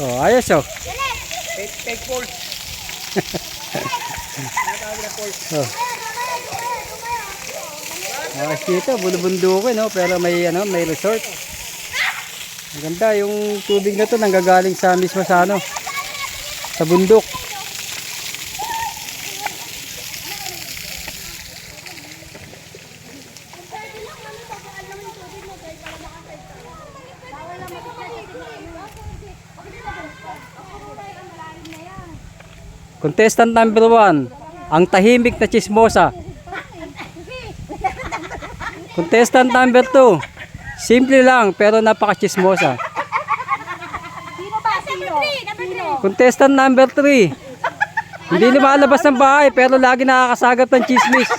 Oh, ayos oh. Fake pulse. Oh. Dito, bulubundukin, no? Pero may may resort. Maganda yung tubig na to, nanggagaling sa mismo sa sa bundok. Contestant number 1, ang tahimik na chismosa. Contestant number 2, simple lang pero napaka-chismosa. Contestant number 3, hindi lumalabas ng bahay pero lagi nakakasagap ng chismis.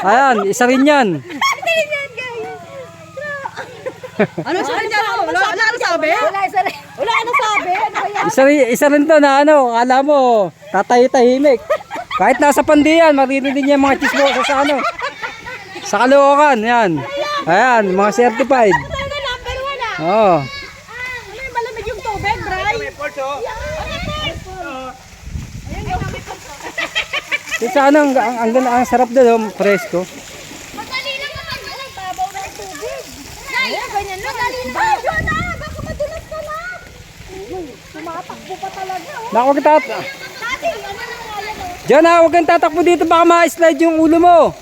Ayan, isa rin yan. Ano sabi niya? Wala ano sabi? Wala ano sabi? Isa rin to na akala mo, tatay-tahimik. Kahit nasa pandiyan, marinig niya mga chismosa sa sa Caloocan, yan. Ayan, mga certified. Oo. Ano yung malamig yung tubig, Bray? May pulse, oh. Sa ang sarap doon, presko. Madali lang naman yun. Babaw ng tubig. Ayan, ganyan lang. Madali lang. Yun na, baka madulas ka na. Tumatakbo pa talaga. Naku, huwag Dati, ano na nga yan, oh. Diyan huwag kang tatakbo dito, baka ma-slide yung ulo mo.